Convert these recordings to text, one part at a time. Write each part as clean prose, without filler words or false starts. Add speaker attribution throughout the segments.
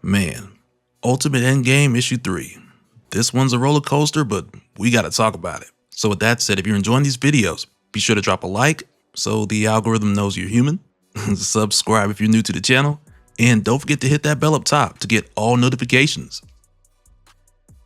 Speaker 1: Man, Ultimate Endgame Issue 3. This one's a roller coaster, but we gotta talk about it. So with that said, if you're enjoying these videos, be sure to drop a like so the algorithm knows you're human, subscribe if you're new to the channel, and don't forget to hit that bell up top to get all notifications.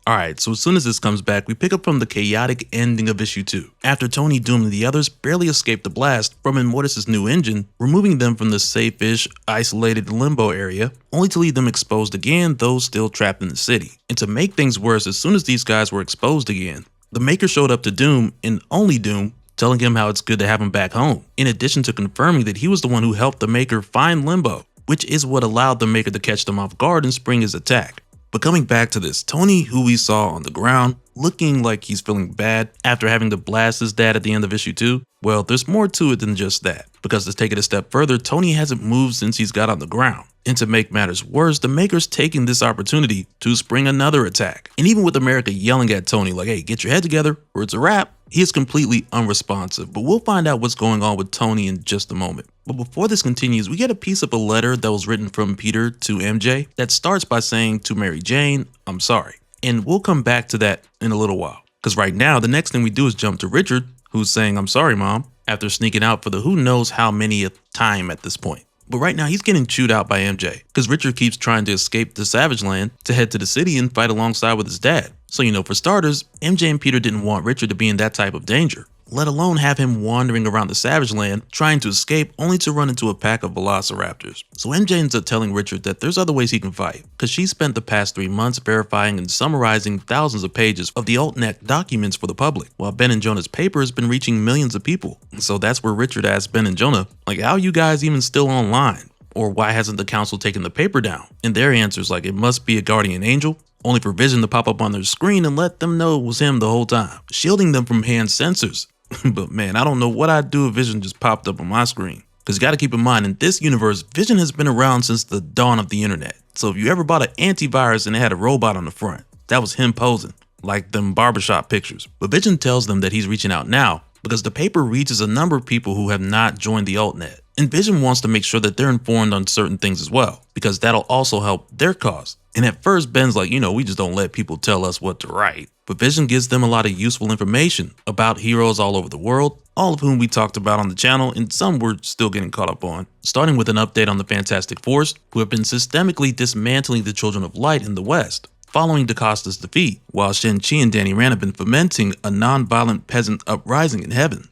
Speaker 1: Alright, so as soon as this comes back, we pick up from the chaotic ending of Issue 2. After Tony, Doom, and the others barely escape the blast from Immortus' new engine, removing them from the safe-ish, isolated limbo area, only to leave them exposed again, though still trapped in the city. And to make things worse, as soon as these guys were exposed again, the Maker showed up to Doom, and only Doom, telling him how it's good to have him back home, in addition to confirming that he was the one who helped the Maker find Limbo, which is what allowed the Maker to catch them off guard and spring his attack. But coming back to this, Tony, who we saw on the ground, looking like he's feeling bad after having to blast his dad at the end of Issue 2, well, there's more to it than just that. Because to take it a step further, Tony hasn't moved since he's got on the ground. And to make matters worse, the Maker's taking this opportunity to spring another attack. And even with America yelling at Tony like, hey, get your head together or it's a wrap, he is completely unresponsive. But we'll find out what's going on with Tony in just a moment. But before this continues, we get a piece of a letter that was written from Peter to MJ that starts by saying, to Mary Jane, I'm sorry. And we'll come back to that in a little while. Because right now, the next thing we do is jump to Richard, who's saying, I'm sorry, Mom, after sneaking out for the who knows how many time at this point. But right now, he's getting chewed out by MJ, because Richard keeps trying to escape the Savage Land to head to the city and fight alongside with his dad. So, for starters, MJ and Peter didn't want Richard to be in that type of danger, let alone have him wandering around the Savage Land trying to escape only to run into a pack of velociraptors. So MJ ends up telling Richard that there's other ways he can fight, because she spent the past 3 months verifying and summarizing thousands of pages of the altnet documents for the public, while Ben and Jonah's paper has been reaching millions of people. So that's where Richard asks Ben and Jonah, like, how are you guys even still online? Or why hasn't the council taken the paper down? And their answer's like, it must be a guardian angel, only for Vision to pop up on their screen and let them know it was him the whole time, shielding them from hand sensors. But man, I don't know what I'd do if Vision just popped up on my screen. Because you gotta keep in mind, in this universe, Vision has been around since the dawn of the internet. So if you ever bought an antivirus and it had a robot on the front, that was him posing, like them barbershop pictures. But Vision tells them that he's reaching out now because the paper reaches a number of people who have not joined the altnet. And Vision wants to make sure that they're informed on certain things as well, because that'll also help their cause. And at first, Ben's like, we just don't let people tell us what to write. But Vision gives them a lot of useful information about heroes all over the world, all of whom we talked about on the channel, and some we're still getting caught up on. Starting with an update on the Fantastic Force, who have been systemically dismantling the Children of Light in the West, following DaCosta's defeat, while Shen-Chi and Danny Rand have been fomenting a non-violent peasant uprising in heaven.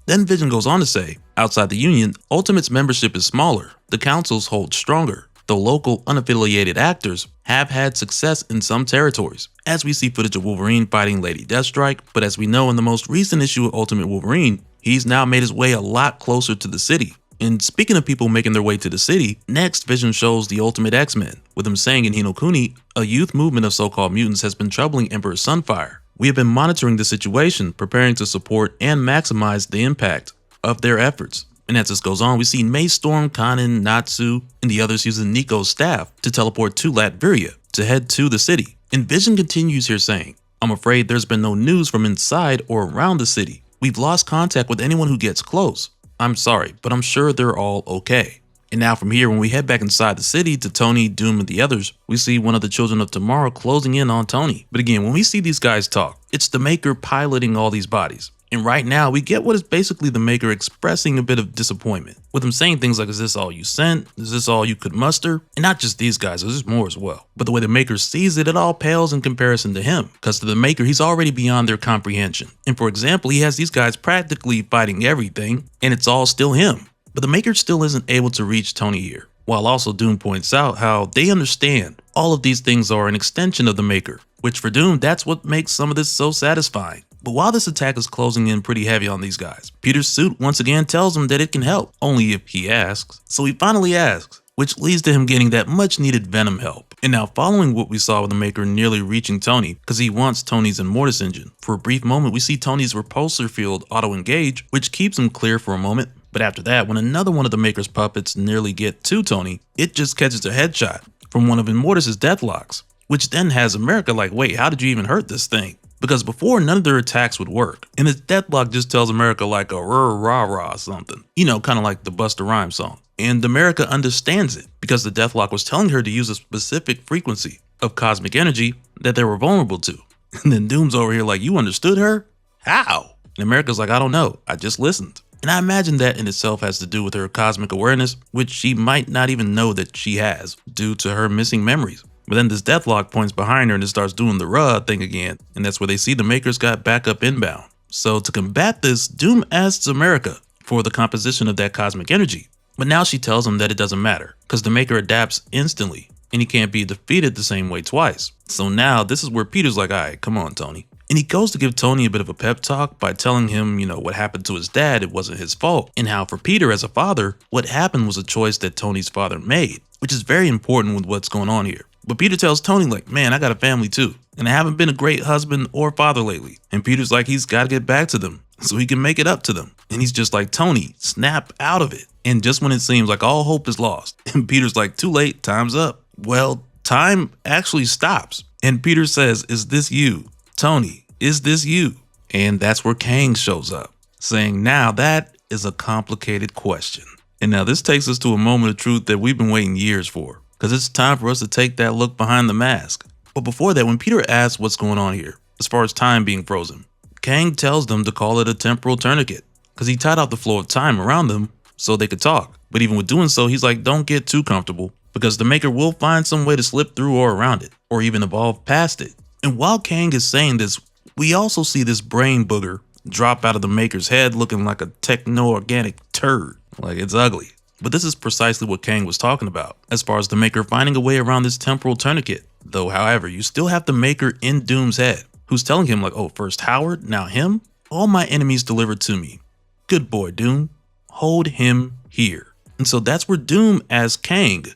Speaker 1: Then Vision goes on to say, outside the Union, Ultimate's membership is smaller, the councils hold stronger, though local unaffiliated actors have had success in some territories, as we see footage of Wolverine fighting Lady Deathstrike, but as we know in the most recent issue of Ultimate Wolverine, he's now made his way a lot closer to the city. And speaking of people making their way to the city, next Vision shows the Ultimate X-Men, with him saying in Hinokuni, a youth movement of so-called mutants has been troubling Emperor Sunfire. We have been monitoring the situation, preparing to support and maximize the impact of their efforts. And as this goes on, we see May Storm, Kanin, Natsu, and the others using Nico's staff to teleport to Latveria to head to the city. And Vision continues here saying, I'm afraid there's been no news from inside or around the city. We've lost contact with anyone who gets close. I'm sorry, but I'm sure they're all okay. And now from here, when we head back inside the city to Tony, Doom, and the others, we see one of the Children of Tomorrow closing in on Tony. But again, when we see these guys talk, it's the Maker piloting all these bodies. And right now, we get what is basically the Maker expressing a bit of disappointment, with him saying things like, is this all you sent? Is this all you could muster? And not just these guys, there's more as well. But the way the Maker sees it, it all pales in comparison to him, because to the Maker, he's already beyond their comprehension. And for example, he has these guys practically fighting everything, and it's all still him. But the Maker still isn't able to reach Tony here, while also Doom points out how they understand all of these things are an extension of the Maker, which for Doom, that's what makes some of this so satisfying. But while this attack is closing in pretty heavy on these guys, Peter's suit once again tells him that it can help, only if he asks. So he finally asks, which leads to him getting that much needed Venom help. And now following what we saw with the Maker nearly reaching Tony, because he wants Tony's Immortus engine, for a brief moment we see Tony's repulsor field auto-engage, which keeps him clear for a moment. But after that, when another one of the Maker's puppets nearly get to Tony, it just catches a headshot from one of Immortus' deathlocks, which then has America like, wait, how did you even hurt this thing? Because before, none of their attacks would work, and his deathlock just tells America like a rah-rah or something. You know, kind of like the Busta Rhymes song. And America understands it, because the deathlock was telling her to use a specific frequency of cosmic energy that they were vulnerable to. And then Doom's over here like, you understood her? How? And America's like, I don't know, I just listened. And I imagine that in itself has to do with her cosmic awareness, which she might not even know that she has, due to her missing memories. But then this deathlock points behind her and it starts doing the ruh thing again, and that's where they see the Makers got backup inbound. So to combat this, Doom asks America for the composition of that cosmic energy. But now she tells him that it doesn't matter, because the Maker adapts instantly, and he can't be defeated the same way twice. So now this is where Peter's like, alright, come on, Tony. And he goes to give Tony a bit of a pep talk by telling him, what happened to his dad, it wasn't his fault. And how for Peter as a father, what happened was a choice that Tony's father made, which is very important with what's going on here. But Peter tells Tony like, man, I got a family too, and I haven't been a great husband or father lately. And Peter's like, he's got to get back to them so he can make it up to them. And he's just like, Tony, snap out of it. And just when it seems like all hope is lost, and Peter's like, too late, time's up. Well, time actually stops. And Peter says, is this you? Tony, is this you? And that's where Kang shows up, saying, now that is a complicated question. And now this takes us to a moment of truth that we've been waiting years for, because it's time for us to take that look behind the mask. But before that, when Peter asks what's going on here, as far as time being frozen, Kang tells them to call it a temporal tourniquet, because he tied out the flow of time around them so they could talk. But even with doing so, he's like, don't get too comfortable, because the Maker will find some way to slip through or around it, or even evolve past it. And while Kang is saying this, we also see this brain booger drop out of the Maker's head looking like a techno-organic turd. Like, it's ugly. But this is precisely what Kang was talking about, as far as the Maker finding a way around this temporal tourniquet. Though, however, you still have the Maker in Doom's head, who's telling him like, oh, first Howard, now him? All my enemies delivered to me. Good boy, Doom. Hold him here. And so that's where Doom asks Kang,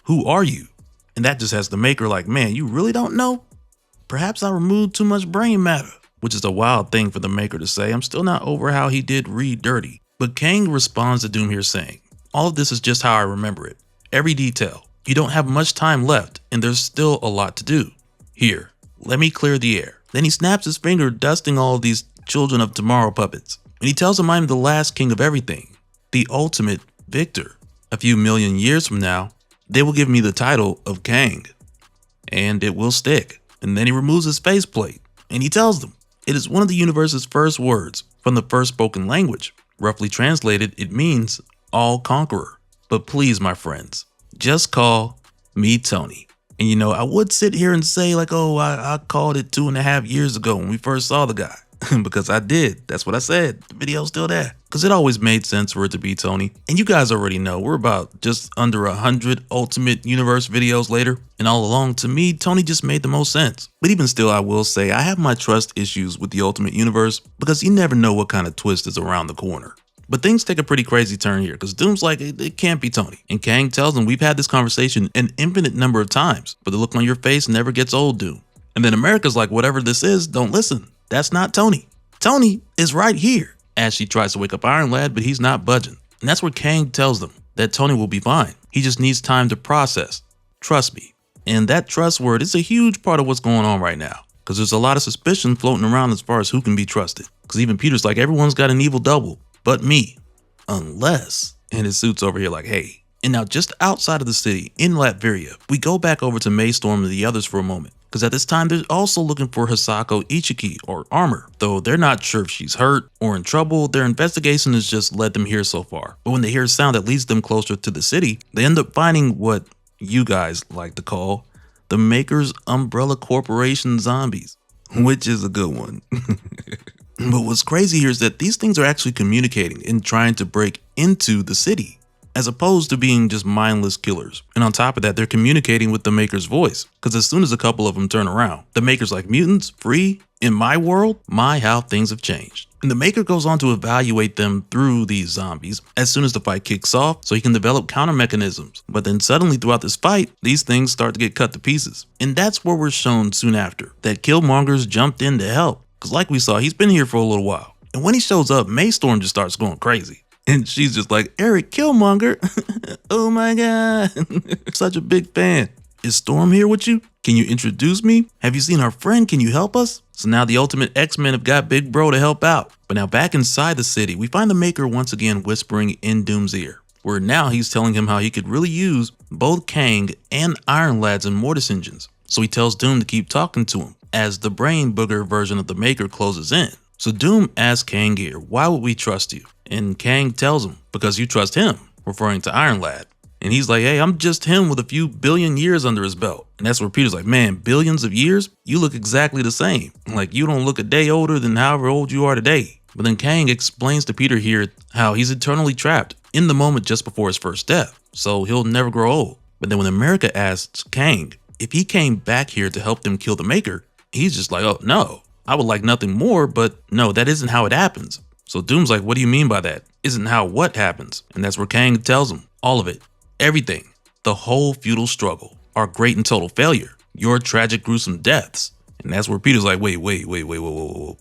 Speaker 1: who are you? And that just has the Maker like, man, you really don't know? Perhaps I removed too much brain matter, which is a wild thing for the Maker to say. I'm still not over how he did Reed dirty. But Kang responds to Doom here saying, all of this is just how I remember it. Every detail. You don't have much time left, and there's still a lot to do. Here, let me clear the air. Then he snaps his finger, dusting all of these Children of Tomorrow puppets. And he tells them I'm the last king of everything, the ultimate victor. A few million years from now, they will give me the title of Kang. And it will stick. And then he removes his faceplate, and he tells them it is one of the universe's first words from the first spoken language. Roughly translated, it means all conqueror. But please, my friends, just call me Tony. And I would sit here and say like, oh, I called it 2.5 years ago when we first saw the guy. Because I did. That's what I said. The video's still there. Because it always made sense for it to be Tony. And you guys already know, we're about just under 100 Ultimate Universe videos later. And all along, to me, Tony just made the most sense. But even still, I will say, I have my trust issues with the Ultimate Universe, because you never know what kind of twist is around the corner. But things take a pretty crazy turn here, because Doom's like, it can't be Tony. And Kang tells him, we've had this conversation an infinite number of times, but the look on your face never gets old, Doom. And then America's like, whatever this is, don't listen. That's not Tony. Tony is right here. As she tries to wake up Iron Lad, but he's not budging. And that's where Kang tells them that Tony will be fine. He just needs time to process. Trust me. And that trust word is a huge part of what's going on right now, because there's a lot of suspicion floating around as far as who can be trusted. Because even Peter's like, everyone's got an evil double, but me. Unless, and his suit's over here like, hey. And now just outside of the city, in Latveria, we go back over to Maystorm and the others for a moment. Because at this time, they're also looking for Hisako Ichiki, or Armor. Though they're not sure if she's hurt or in trouble, their investigation has just led them here so far. But when they hear a sound that leads them closer to the city, they end up finding what you guys like to call the Maker's Umbrella Corporation zombies. Which is a good one. But what's crazy here is that these things are actually communicating and trying to break into the city, as opposed to being just mindless killers. And on top of that, they're communicating with the Maker's voice, because as soon as a couple of them turn around, the Maker's like, mutants? Free? In my world? My, how things have changed. And the Maker goes on to evaluate them through these zombies as soon as the fight kicks off, so he can develop counter mechanisms. But then suddenly throughout this fight, these things start to get cut to pieces. And that's where we're shown soon after that Killmonger's jumped in to help. Because like we saw, he's been here for a little while. And when he shows up, Maystorm just starts going crazy. And she's just like, Eric Killmonger. Oh my God. Such a big fan. Is Storm here with you? Can you introduce me? Have you seen our friend? Can you help us? So now the Ultimate X-Men have got Big Bro to help out. But now back inside the city, we find the Maker once again whispering in Doom's ear, where now he's telling him how he could really use both Kang and Iron Lad's Immortus engines. So he tells Doom to keep talking to him as the brain booger version of the Maker closes in. So Doom asks Kang here, why would we trust you? And Kang tells him, because you trust him, referring to Iron Lad. And he's like, hey, I'm just him with a few billion years under his belt. And that's where Peter's like, man, billions of years? You look exactly the same. Like, you don't look a day older than however old you are today. But then Kang explains to Peter here how he's eternally trapped in the moment just before his first death, so he'll never grow old. But then when America asks Kang if he came back here to help them kill the Maker, he's just like, oh, no, I would like nothing more, but no, that isn't how it happens. So Doom's like, what do you mean by that? Isn't how what happens? And that's where Kang tells him all of it. Everything, the whole futile struggle, our great and total failure, your tragic, gruesome deaths. And that's where Peter's like, wait, what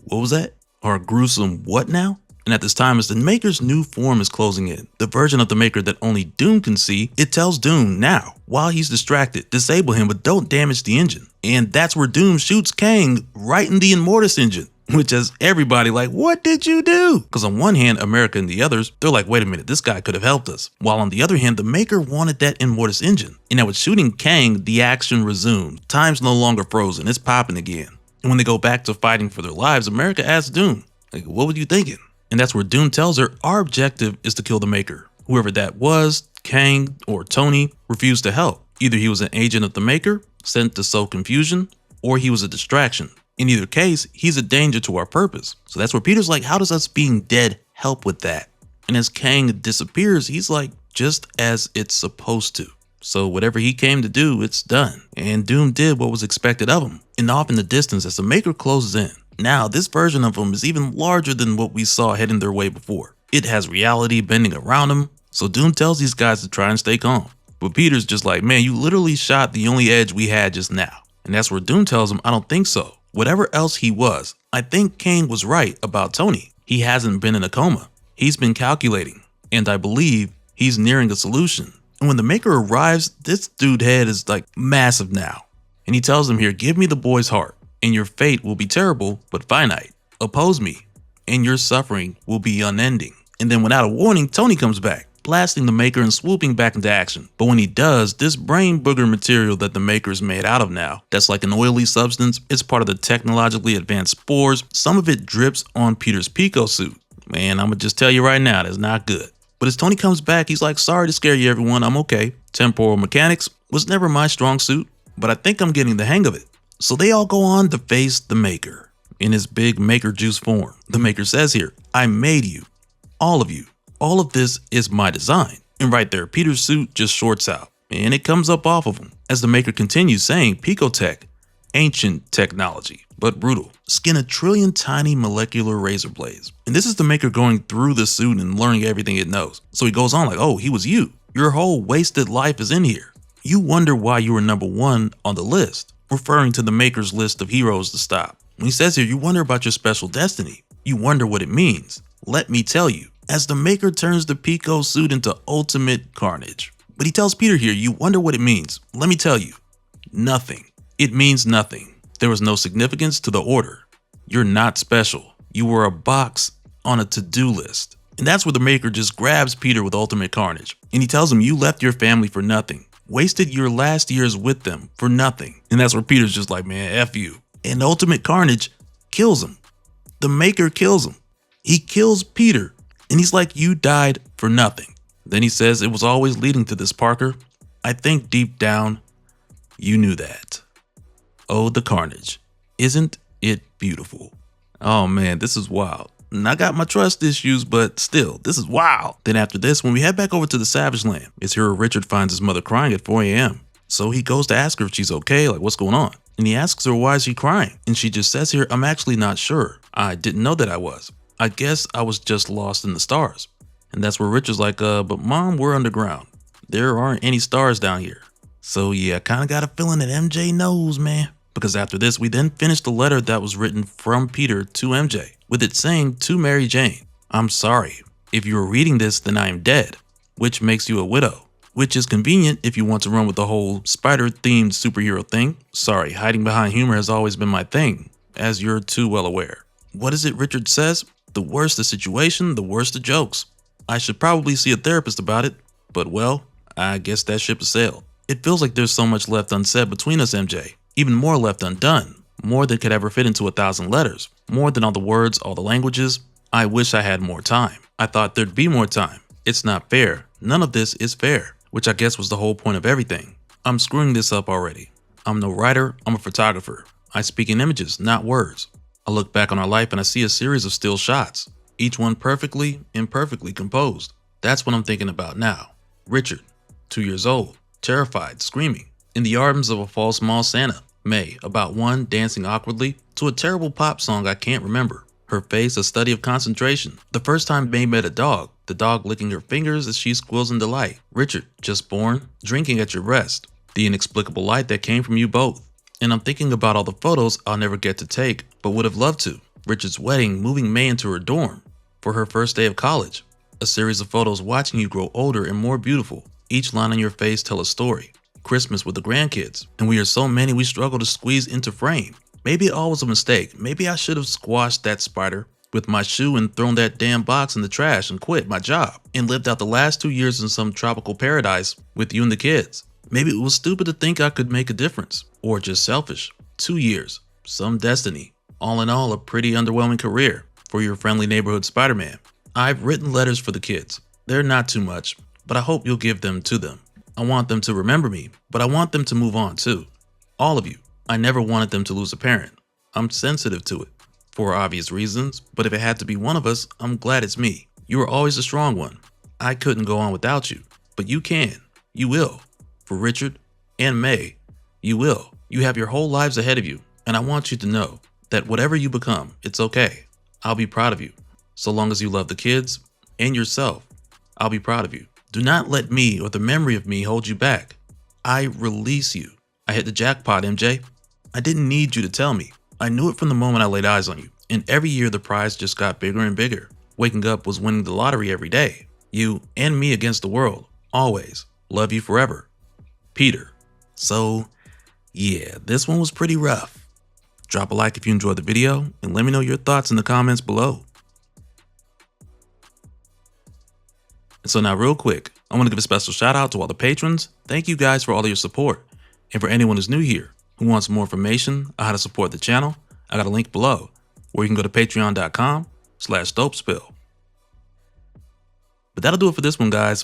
Speaker 1: was that? Our gruesome what now? And at this time, as the Maker's new form is closing in, the version of the Maker that only Doom can see, it tells Doom now, while he's distracted, disable him, but don't damage the engine. And that's where Doom shoots Kang right in the Immortus engine, which has everybody like, what did you do? Because on one hand, America and the others, they're like, wait a minute, this guy could have helped us. While on the other hand, the Maker wanted that Immortus engine. And now with shooting Kang, the action resumes. Time's no longer frozen, it's popping again. And when they go back to fighting for their lives, America asks Doom, like, what were you thinking? And that's where Doom tells her, our objective is to kill the Maker. Whoever that was, Kang or Tony, refused to help. Either he was an agent of the Maker, sent to sow confusion, or he was a distraction. In either case, he's a danger to our purpose. So that's where Peter's like, how does us being dead help with that? And as Kang disappears, he's like, just as it's supposed to. So whatever he came to do, it's done. And Doom did what was expected of him. And off in the distance, as the Maker closes in, now this version of him is even larger than what we saw heading their way before. It has reality bending around him. So Doom tells these guys to try and stay calm. But Peter's just like, man, you literally shot the only edge we had just now. And that's where Doom tells him, I don't think so. Whatever else he was, I think Kang was right about Tony. He hasn't been in a coma. He's been calculating. And I believe he's nearing a solution. And when the Maker arrives, this dude's head is like massive now. And he tells him here, give me the boy's heart, and your fate will be terrible but finite. Oppose me, and your suffering will be unending. And then without a warning, Tony comes back, blasting the Maker and swooping back into action. But when he does, this brain booger material that the Maker is made out of now, that's like an oily substance, it's part of the technologically advanced spores. Some of it drips on Peter's Pico suit. Man, I'm gonna just tell you right now, that's not good. But as Tony comes back, he's like, sorry to scare you everyone, I'm okay. Temporal mechanics was never my strong suit, but I think I'm getting the hang of it. So they all go on to face the Maker in his big Maker juice form. The Maker says here, I made you, all of you. All of this is my design. And right there, Peter's suit just shorts out and it comes up off of him as the Maker continues saying, Picotech, ancient technology, but brutal. Skin a trillion tiny molecular razor blades. And this is the Maker going through the suit and learning everything it knows. So he goes on like, oh, he was you. Your whole wasted life is in here. You wonder why you were #1 on the list, referring to the Maker's list of heroes to stop. When he says here, you wonder about your special destiny. You wonder what it means. Let me tell you. As the Maker turns the Pico suit into ultimate carnage. But he tells Peter here, you wonder what it means. Let me tell you. Nothing. It means nothing. There was no significance to the order. You're not special. You were a box on a to-do list. And that's where the Maker just grabs Peter with ultimate carnage. And he tells him, you left your family for nothing. Wasted your last years with them for nothing. And that's where Peter's just like, man, F you. And ultimate carnage kills him. The Maker kills him. He kills Peter. And he's like, you died for nothing. Then he says, it was always leading to this, Parker. I think deep down, you knew that. Oh, the carnage. Isn't it beautiful? Oh man, this is wild. And I got my trust issues, but still, this is wild. Then after this, when we head back over to the Savage Land, it's here where Richard finds his mother crying at 4 a.m. So he goes to ask her if she's okay, like what's going on? And he asks her why is she crying? And she just says here, I'm actually not sure. I didn't know that I was. I guess I was just lost in the stars. And that's where Richard's like, but mom, we're underground. There aren't any stars down here. So yeah, I kind of got a feeling that MJ knows, man. Because after this, we then finished the letter that was written from Peter to MJ, with it saying to Mary Jane, I'm sorry. If you are reading this, then I am dead, which makes you a widow. which is convenient if you want to run with the whole spider-themed superhero thing. Sorry, hiding behind humor has always been my thing, as you're too well aware. What is it Richard says? The worse the situation, the worse the jokes. I should probably see a therapist about it, but well, I guess that ship has sailed. It feels like there's so much left unsaid between us, MJ. Even more left undone. More than could ever fit into 1,000 letters. More than all the words, all the languages. I wish I had more time. I thought there'd be more time. It's not fair. None of this is fair. Which I guess was the whole point of everything. I'm screwing this up already. I'm no writer, I'm a photographer. I speak in images, not words. I look back on our life and I see a series of still shots. Each one perfectly, imperfectly composed. That's what I'm thinking about now. Richard, 2 years old, terrified, screaming. In the arms of a false mall Santa. May, about 1, dancing awkwardly to a terrible pop song I can't remember. Her face a study of concentration. The first time May met a dog, the dog licking her fingers as she squeals in delight. Richard, just born, drinking at your breast. The inexplicable light that came from you both. And I'm thinking about all the photos I'll never get to take, but would have loved to. Richard's wedding, moving May into her dorm for her first day of college. A series of photos watching you grow older and more beautiful. Each line on your face tell a story. Christmas with the grandkids, and we are so many we struggle to squeeze into frame. Maybe it all was a mistake. Maybe I should have squashed that spider with my shoe and thrown that damn box in the trash and quit my job and lived out the last 2 years in some tropical paradise with you and the kids. Maybe it was stupid to think I could make a difference, or just selfish. 2 years, some destiny. All in all, a pretty underwhelming career for your friendly neighborhood Spider-Man. I've written letters for the kids. They're not too much, but I hope you'll give them to them. I want them to remember me, but I want them to move on too. All of you. I never wanted them to lose a parent. I'm sensitive to it, for obvious reasons, but if it had to be one of us, I'm glad it's me. You were always a strong one. I couldn't go on without you, but you can. You will. For Richard and May, you will. You have your whole lives ahead of you, and I want you to know that whatever you become, it's okay. I'll be proud of you. So long as you love the kids and yourself, I'll be proud of you. Do not let me or the memory of me hold you back. I release you. I hit the jackpot, MJ. I didn't need you to tell me. I knew it from the moment I laid eyes on you. And every year the prize just got bigger and bigger. Waking up was winning the lottery every day. You and me against the world. Always. Love you forever. Peter. So, yeah, this one was pretty rough. Drop a like if you enjoyed the video and let me know your thoughts in the comments below. And so now real quick, I want to give a special shout out to all the patrons. Thank you guys for all of your support. And for anyone who's new here, who wants more information on how to support the channel, I got a link below where you can go to patreon.com/dopespill. But that'll do it for this one, guys.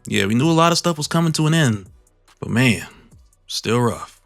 Speaker 1: Yeah, we knew a lot of stuff was coming to an end, but man, still rough.